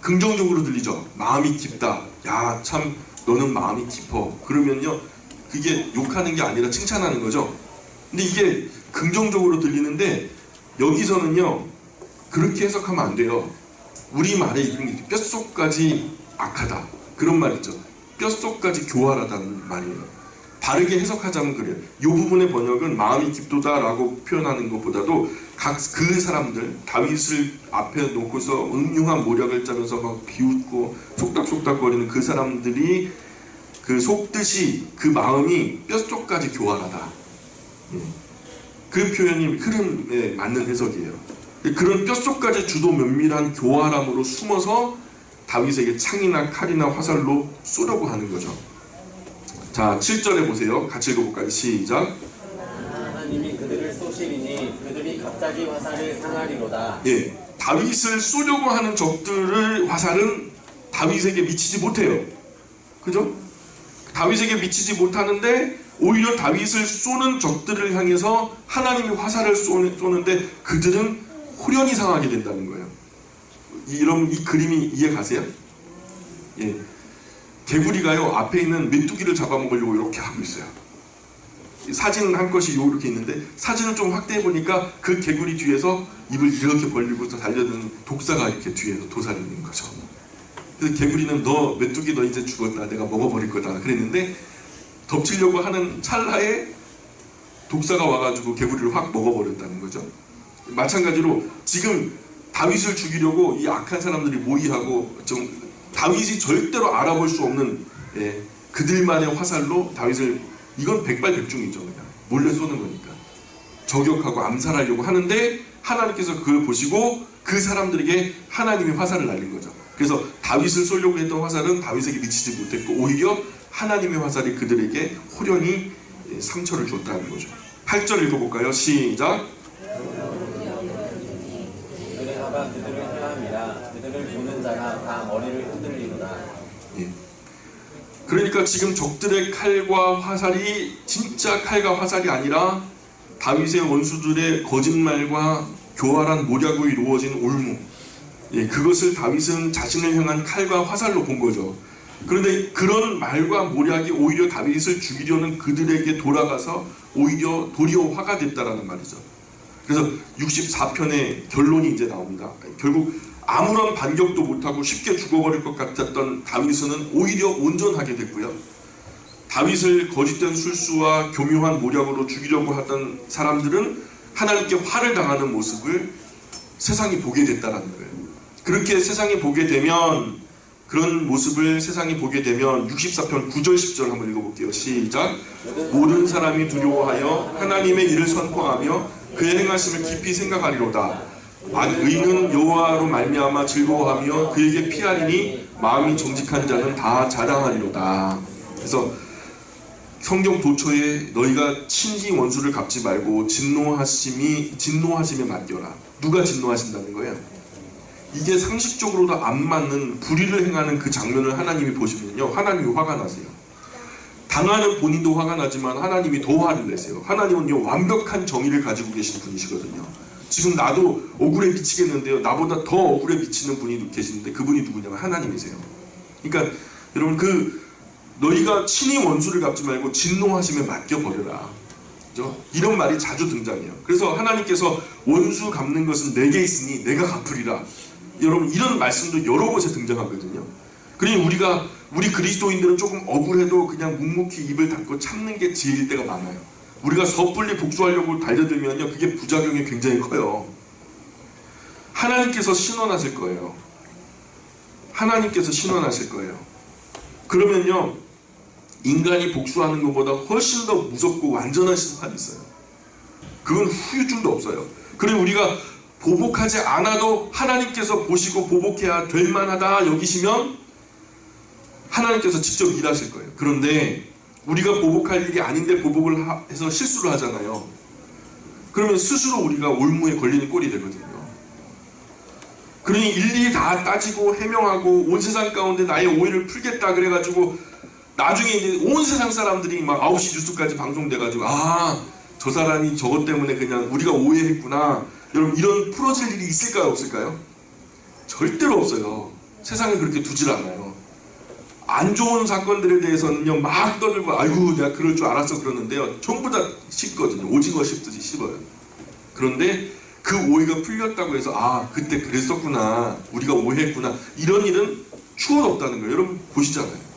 긍정적으로 들리죠. 마음이 깊다. 야, 참 너는 마음이 깊어. 그러면요 그게 욕하는 게 아니라 칭찬하는 거죠. 근데 이게 긍정적으로 들리는데 여기서는요 그렇게 해석하면 안 돼요. 우리말에 이런 게 뼛속까지 악하다 그런 말 있죠. 뼛속까지 교활하다는 말이에요. 바르게 해석하자면 그래요. 이 부분의 번역은 마음이 깊도다라고 표현하는 것보다도 그 사람들 다윗을 앞에 놓고서 음흉한 모략을 짜면서 막 비웃고 속닥속닥거리는 그 사람들이 그 속뜻이 그 마음이 뼛속까지 교활하다. 그 표현이 흐름에 맞는 해석이에요. 그런 뼛속까지 주도 면밀한 교활함으로 숨어서 다윗에게 창이나 칼이나 화살로 쏘려고 하는 거죠. 자 7절에 보세요. 같이 읽어볼까요? 시작. 하나님이 그들을 쏘시리니 그들이 갑자기 화살을 상하리로다. 예, 다윗을 쏘려고 하는 적들을 화살은 다윗에게 미치지 못해요. 그죠? 다윗에게 미치지 못하는데 오히려 다윗을 쏘는 적들을 향해서 하나님이 화살을 쏘는데 그들은 호련히 상하게 된다는 거예요. 여러분 이 그림이 이해 가세요? 예. 개구리가요 앞에 있는 메뚜기를 잡아먹으려고 이렇게 하고 있어요. 사진 한 컷이 이렇게 있는데 사진을 좀 확대해 보니까 그 개구리 뒤에서 입을 이렇게 벌리고서 달려드는 독사가 이렇게 뒤에서 도사리는 거죠. 그래서 개구리는 너 메뚜기 너 이제 죽었다 내가 먹어버릴 거다 그랬는데 덮치려고 하는 찰나에 독사가 와가지고 개구리를 확 먹어버렸다는 거죠. 마찬가지로 지금 다윗을 죽이려고 이 악한 사람들이 모의하고 좀 다윗이 절대로 알아볼 수 없는 그들만의 화살로 다윗을 이건 백발백중이죠. 그냥 몰래 쏘는 거니까 저격하고 암살하려고 하는데 하나님께서 그걸 보시고 그 사람들에게 하나님의 화살을 날린 거죠. 그래서 다윗을 쏘려고 했던 화살은 다윗에게 미치지 못했고 오히려 하나님의 화살이 그들에게 호련히 상처를 줬다는 거죠. 8절 읽어볼까요? 시작. 그들의 하가 그들을 해함이라 그들을 보는 자가 다 머리를 흔들리구나. 예. 그러니까 지금 적들의 칼과 화살이 진짜 칼과 화살이 아니라 다윗의 원수들의 거짓말과 교활한 모략으로 이루어진 올무, 그것을 다윗은 자신을 향한 칼과 화살로 본 거죠. 그런데 그런 말과 모략이 오히려 다윗을 죽이려는 그들에게 돌아가서 오히려 도리어 화가 됐다라는 말이죠. 그래서 64편의 결론이 이제 나옵니다. 결국 아무런 반격도 못하고 쉽게 죽어버릴 것 같았던 다윗은 오히려 온전하게 됐고요. 다윗을 거짓된 술수와 교묘한 모략으로 죽이려고 하던 사람들은 하나님께 화를 당하는 모습을 세상이 보게 됐다는 거예요. 그렇게 세상이 보게 되면 그런 모습을 세상이 보게 되면 64편 9절 10절 한번 읽어볼게요. 시작. 모든 사람이 두려워하여 하나님의 일을 선포하며 그의 행하심을 깊이 생각하리로다. 의인은 여호와로 말미암아 즐거워하며 그에게 피하리니 마음이 정직한 자는 다 자랑하리로다. 그래서 성경 도처에 너희가 친히 원수를 갚지 말고 진노하심에 맡겨라. 누가 진노하신다는 거예요? 이게 상식적으로도 안 맞는 불의를 행하는 그 장면을 하나님이 보시면요, 하나님이 화가 나세요. 당하는 본인도 화가 나지만 하나님이 더 화를 내세요. 하나님은요 완벽한 정의를 가지고 계신 분이시거든요. 지금 나도 억울해 미치겠는데요, 나보다 더 억울해 미치는 분이 계시는데 그분이 누구냐면 하나님이세요. 그러니까 여러분 너희가 친히 원수를 갚지 말고 진노하심에 맡겨버려라. 그죠? 이런 말이 자주 등장해요. 그래서 하나님께서 원수 갚는 것은 내게 있으니 내가 갚으리라. 여러분 이런 말씀도 여러 곳에 등장하거든요. 그러니 우리 그리스도인들은 조금 억울해도 그냥 묵묵히 입을 닫고 참는 게 지혜일 때가 많아요. 우리가 섣불리 복수하려고 달려들면요 그게 부작용이 굉장히 커요. 하나님께서 신원하실 거예요. 하나님께서 신원하실 거예요. 그러면요 인간이 복수하는 것보다 훨씬 더 무섭고 완전한 심판이 있어요. 그건 후유증도 없어요. 그리고 우리가 보복하지 않아도 하나님께서 보시고 보복해야 될 만하다 여기시면 하나님께서 직접 일하실 거예요. 그런데 우리가 보복할 일이 아닌데 보복을 해서 실수를 하잖아요. 그러면 스스로 우리가 올무에 걸리는 꼴이 되거든요. 그러니 일일이 다 따지고 해명하고 온 세상 가운데 나의 오해를 풀겠다 그래가지고 나중에 이제 온 세상 사람들이 막 9시 뉴스까지 방송돼가지고 저 사람이 저것 때문에 그냥 우리가 오해했구나. 여러분 이런 풀어질 일이 있을까요 없을까요? 절대로 없어요. 세상에 그렇게 두질 않아요. 안 좋은 사건들에 대해서는요 막 떠들고 아이고 내가 그럴 줄 알았어 그러는데요 전부 다 씹거든요. 오징어 씹듯이 씹어요. 그런데 그 오해가 풀렸다고 해서 그때 그랬었구나 우리가 오해했구나 이런 일은 추원 없다는 거예요. 여러분 보시잖아요.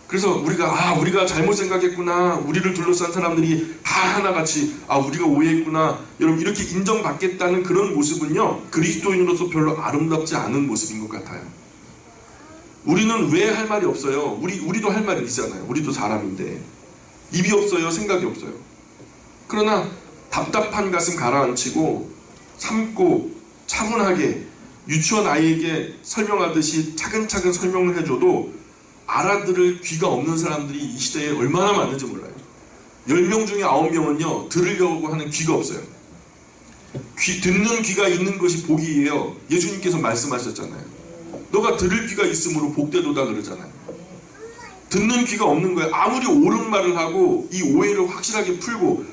그래서 우리가 잘못 생각했구나, 우리를 둘러싼 사람들이 다 하나같이 우리가 오해했구나, 여러분 이렇게 인정받겠다는 그런 모습은요 그리스도인으로서 별로 아름답지 않은 모습인 것 같아요. 우리는 왜 할 말이 없어요? 우리도 할 말이 있잖아요. 우리도 사람인데 입이 없어요, 생각이 없어요. 그러나 답답한 가슴 가라앉히고 참고 차분하게 유치원 아이에게 설명하듯이 차근차근 설명을 해줘도 알아들을 귀가 없는 사람들이 이 시대에 얼마나 많은지 몰라요. 10명 중에 9명은요 들으려고 하는 귀가 없어요. 듣는 귀가 있는 것이 복이에요. 예수님께서 말씀하셨잖아요. 너가 들을 귀가 있으므로 복되도다 그러잖아요. 듣는 귀가 없는 거예요. 아무리 옳은 말을 하고 이 오해를 확실하게 풀고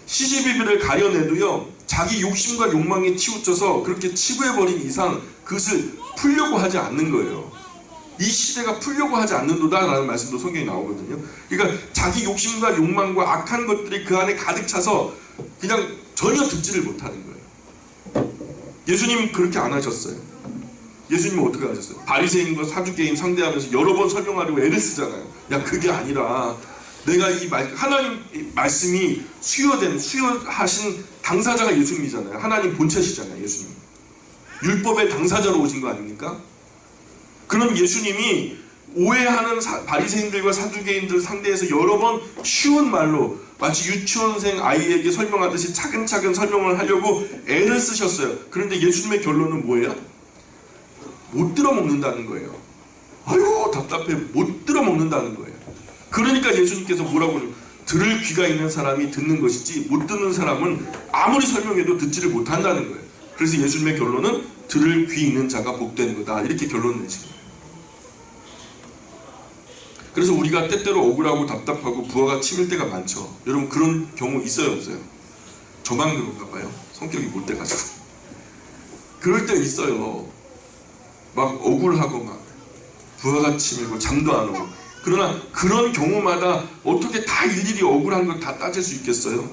시시비비를 가려내도요, 자기 욕심과 욕망에 치우쳐서 그렇게 치부해버린 이상 그것을 풀려고 하지 않는 거예요. 이 시대가 풀려고 하지 않는도다 라는 말씀도 성경에 나오거든요. 그러니까 자기 욕심과 욕망과 악한 것들이 그 안에 가득 차서 그냥 전혀 듣지를 못하는 거예요. 예수님 그렇게 안 하셨어요. 예수님은 어떻게 하셨어요? 바리새인과 사두개인 상대하면서 여러 번 설명하려고 애를 쓰잖아요. 야, 그게 아니라 내가 이 하나님 말씀이 수여하신 당사자가 예수님이잖아요. 하나님 본체시잖아요. 예수님 율법의 당사자로 오신 거 아닙니까? 그런 예수님이 오해하는 바리새인들과 사두개인들 상대해서 여러 번 쉬운 말로 마치 유치원생 아이에게 설명하듯이 차근차근 설명을 하려고 애를 쓰셨어요. 그런데 예수님의 결론은 뭐예요? 못 들어먹는다는 거예요. 아유, 답답해. 못 들어먹는다는 거예요. 그러니까 예수님께서 뭐라고 그래요? 들을 귀가 있는 사람이 듣는 것이지 못 듣는 사람은 아무리 설명해도 듣지를 못한다는 거예요. 그래서 예수님의 결론은 들을 귀 있는 자가 복된 거다, 이렇게 결론을 내신 거예요. 그래서 우리가 때때로 억울하고 답답하고 부하가 치밀 때가 많죠. 여러분 그런 경우 있어요, 없어요? 저만 그런가 봐요. 성격이 못 돼가지고. 그럴 때 있어요. 막 억울하고 막 부하가 치밀고 잠도 안 오고. 그러나 그런 경우마다 어떻게 다 일일이 억울한 걸 다 따질 수 있겠어요?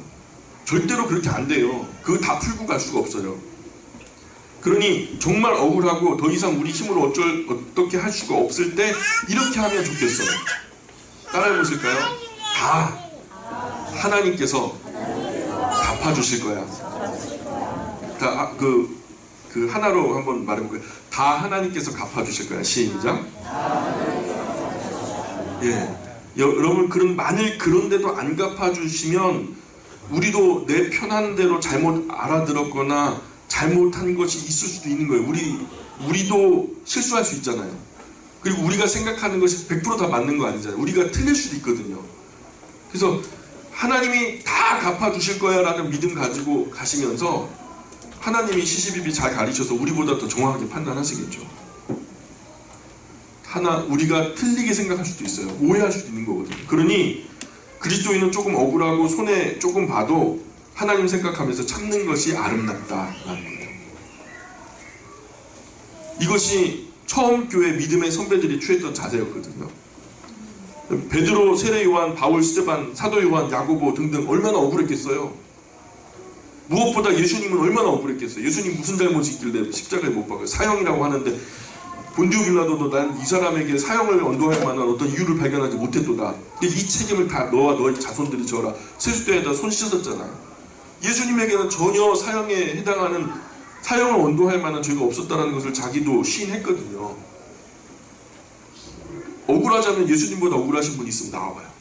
절대로 그렇게 안 돼요. 그거 다 풀고 갈 수가 없어요. 그러니 정말 억울하고 더 이상 우리 힘으로 어떻게 할 수가 없을 때 이렇게 하면 좋겠어요. 따라해 보실까요? 다 하나님께서 갚아주실 거야. 다 그 하나로 한번 말해볼까요? 다 하나님께서 갚아주실 거야. 시작. 예, 여러분 만일 그런데도 안 갚아주시면 우리도 내 편한 대로 잘못 알아들었거나 잘못한 것이 있을 수도 있는 거예요. 우리도 실수할 수 있잖아요. 그리고 우리가 생각하는 것이 100% 다 맞는 거 아니잖아요. 우리가 틀릴 수도 있거든요. 그래서 하나님이 다 갚아주실 거야 라는 믿음 가지고 가시면서 하나님이 시시비비 잘 가르쳐서 우리보다 더 정확하게 판단하시겠죠. 우리가 틀리게 생각할 수도 있어요. 오해할 수도 있는 거거든요. 그러니 그리스도인은 조금 억울하고 손해 조금 봐도 하나님 생각하면서 참는 것이 아름답다라는 거예요. 이것이 처음 교회 믿음의 선배들이 취했던 자세였거든요. 베드로, 세례 요한, 바울, 스데반, 사도 요한, 야고보 등등 얼마나 억울했겠어요. 무엇보다 예수님은 얼마나 억울했겠어요. 예수님 무슨 잘못이 있길래 십자가에 못 박아요. 사형이라고 하는데 본디오 빌라도도 난 이 사람에게 사형을 언도할 만한 어떤 이유를 발견하지 못했도다. 근데 이 책임을 다 너와 너의 자손들이 져라. 세숫대에다 손 씻었잖아요. 예수님에게는 전혀 사형에 해당하는 사형을 언도할 만한 죄가 없었다는 것을 자기도 시인했거든요. 억울하자면 예수님보다 억울하신 분이 있으면 나와봐요.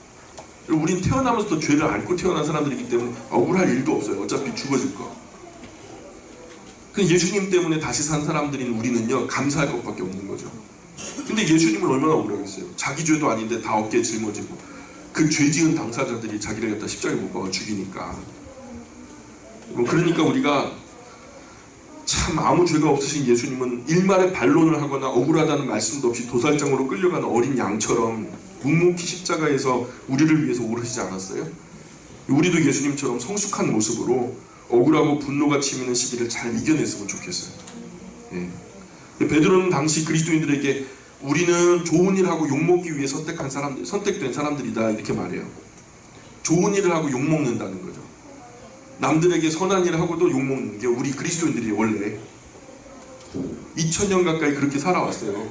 우린 태어나면서도 죄를 안고 태어난 사람들이기 때문에 억울할 일도 없어요. 어차피 죽어질 거. 예수님 때문에 다시 산 사람들인 우리는요, 감사할 것밖에 없는 거죠. 근데 예수님은 얼마나 억울하겠어요. 자기 죄도 아닌데 다 어깨에 짊어지고 그 죄 지은 당사자들이 자기를 갖다 십자가에 못 박아 죽이니까. 그러니까 우리가 참 아무 죄가 없으신 예수님은 일말의 반론을 하거나 억울하다는 말씀도 없이 도살장으로 끌려가는 어린 양처럼 묵묵히 십자가에서 우리를 위해서 오르시지 않았어요? 우리도 예수님처럼 성숙한 모습으로 억울하고 분노가 치미는 시기를 잘 이겨냈으면 좋겠어요. 예. 베드로는 당시 그리스도인들에게 우리는 좋은 일을 하고 욕먹기 위해 선택된 사람들이다 이렇게 말해요. 좋은 일을 하고 욕먹는다는 거죠. 남들에게 선한 일을 하고도 욕먹는 게 우리 그리스도인들이 원래 2000년 가까이 그렇게 살아왔어요.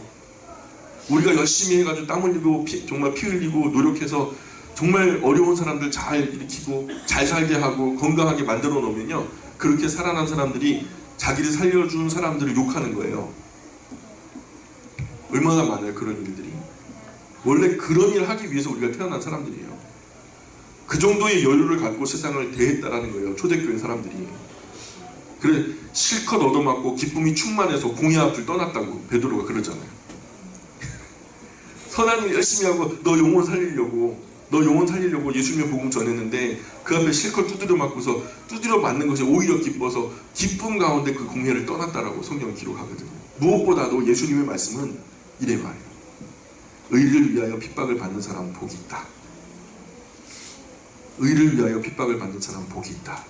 우리가 열심히 해가지고 땀 흘리고 정말 피 흘리고 노력해서 정말 어려운 사람들 잘 일으키고 잘 살게 하고 건강하게 만들어 놓으면요, 그렇게 살아난 사람들이 자기를 살려준 사람들을 욕하는 거예요. 얼마나 많아요 그런 일들이. 원래 그런 일을 하기 위해서 우리가 태어난 사람들이에요. 그 정도의 여유를 갖고 세상을 대했다라는 거예요, 초대교회 사람들이. 그래 실컷 얻어맞고 기쁨이 충만해서 공의 앞을 떠났다고 베드로가 그러잖아요. 선한 일 열심히 하고 너 영혼 살리려고 너 영혼 살리려고 예수님의 복음 전했는데 그 앞에 실컷 두드려 맞고서 두드려 맞는 것이 오히려 기뻐서 기쁨 가운데 그 공회를 떠났다라고 성경 기록하거든요. 무엇보다도 예수님의 말씀은 이래 말해요. 의를 위하여 핍박을 받는 사람은 복이 있다. 의를 위하여 핍박을 받는 사람은 복이 있다.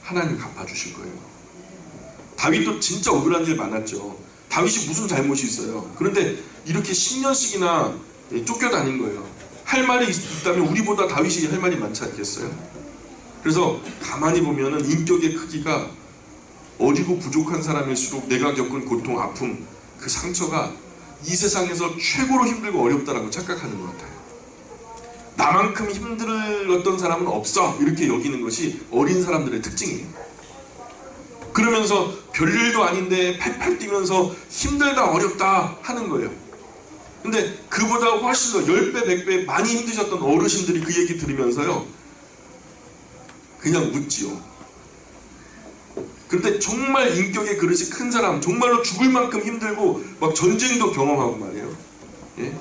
하나님이 갚아주실 거예요. 다윗도 진짜 억울한 일 많았죠. 다윗이 무슨 잘못이 있어요. 그런데 이렇게 10년씩이나 쫓겨다닌 거예요. 할 말이 있다면 우리보다 다윗이 할 말이 많지 않겠어요? 그래서 가만히 보면은 인격의 크기가 어리고 부족한 사람일수록 내가 겪은 고통, 아픔, 그 상처가 이 세상에서 최고로 힘들고 어렵다라고 착각하는 것 같아요. 나만큼 힘들었던 사람은 없어 이렇게 여기는 것이 어린 사람들의 특징이에요. 그러면서 별일도 아닌데 팔팔 뛰면서 힘들다 어렵다 하는 거예요. 근데 그보다 훨씬 더 10배 100배 많이 힘드셨던 어르신들이 그 얘기 들으면서요 그냥 웃지요. 근데 정말 인격의 그릇이 큰 사람, 정말로 죽을 만큼 힘들고 막 전쟁도 경험하고 말이에요. 예?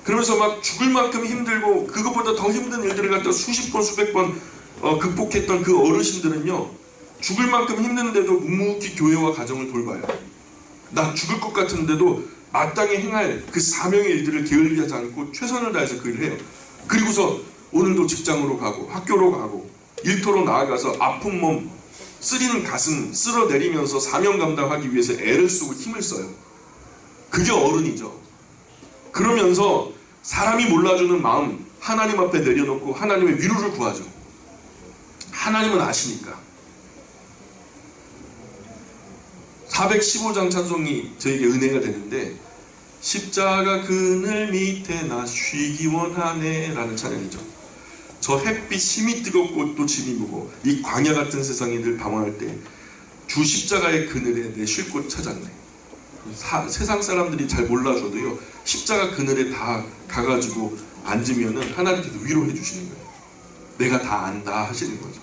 그러면서 막 죽을 만큼 힘들고 그것보다 더 힘든 일들을 갖다 수십 번 수백 번 극복했던 그 어르신들은요 죽을 만큼 힘든데도 묵묵히 교회와 가정을 돌봐요. 나 죽을 것 같은데도 마땅히 행할 그 사명의 일들을 게을리하지 않고 최선을 다해서 그 일을 해요. 그리고서 오늘도 직장으로 가고 학교로 가고 일터로 나아가서 아픈 몸, 쓰리는 가슴 쓸어내리면서 사명 감당하기 위해서 애를 쓰고 힘을 써요. 그게 어른이죠. 그러면서 사람이 몰라주는 마음 하나님 앞에 내려놓고 하나님의 위로를 구하죠. 하나님은 아시니까. 415장 찬송이 저에게 은혜가 되는데 십자가 그늘 밑에 나 쉬기 원하네 라는 찬양이죠. 저 햇빛 힘이 뜨겁고 또 짐이 무고 이 광야 같은 세상에 늘 방황할 때 주 십자가의 그늘에 내 쉴 곳 찾았네. 세상 사람들이 잘 몰라줘도요 십자가 그늘에 다 가가지고 앉으면은 하나님께서 위로해 주시는 거예요. 내가 다 안다 하시는 거죠.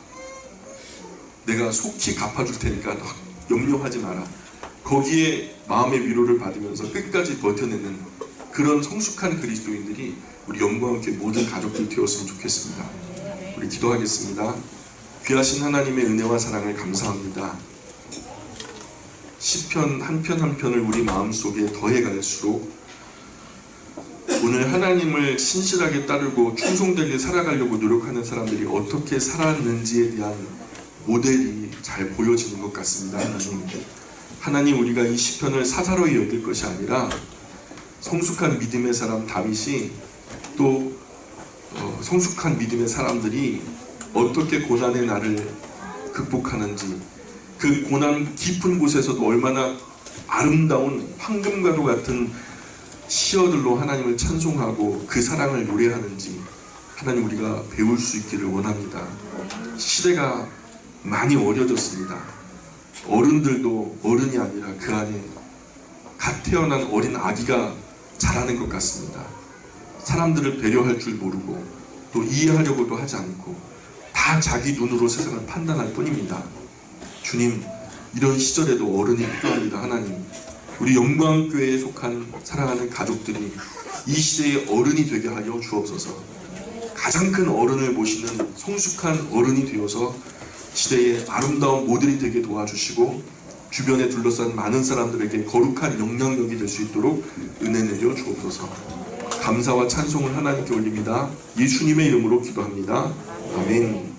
내가 속히 갚아줄 테니까 염려하지 마라. 거기에 마음의 위로를 받으면서 끝까지 버텨내는 그런 성숙한 그리스도인들이 우리 영광교회 모든 가족들이 되었으면 좋겠습니다. 우리 기도하겠습니다. 귀하신 하나님의 은혜와 사랑을 감사합니다. 시편 한 편 한 편을 우리 마음속에 더해갈수록 오늘 하나님을 신실하게 따르고 충성되게 살아가려고 노력하는 사람들이 어떻게 살았는지에 대한 모델이 잘 보여지는 것 같습니다. 하나님 우리가 이 시편을 사사로이 여길 것이 아니라 성숙한 믿음의 사람 다윗이 또 성숙한 믿음의 사람들이 어떻게 고난의 날을 극복하는지 그 고난 깊은 곳에서도 얼마나 아름다운 황금과도 같은 시어들로 하나님을 찬송하고 그 사랑을 노래하는지 하나님 우리가 배울 수 있기를 원합니다. 시대가 많이 어려졌습니다. 어른들도 어른이 아니라 그 안에 갓 태어난 어린 아기가 자라는 것 같습니다. 사람들을 배려할 줄 모르고 또 이해하려고도 하지 않고 다 자기 눈으로 세상을 판단할 뿐입니다. 주님, 이런 시절에도 어른이 필요합니다. 하나님, 우리 영광교회에 속한 사랑하는 가족들이 이 시대의 어른이 되게 하여 주옵소서. 가장 큰 어른을 모시는 성숙한 어른이 되어서 시대의 아름다운 모델이 되게 도와주시고 주변에 둘러싼 많은 사람들에게 거룩한 영향력이 될 수 있도록 은혜 내려 주옵소서. 감사와 찬송을 하나님께 올립니다. 예수님의 이름으로 기도합니다. 아멘.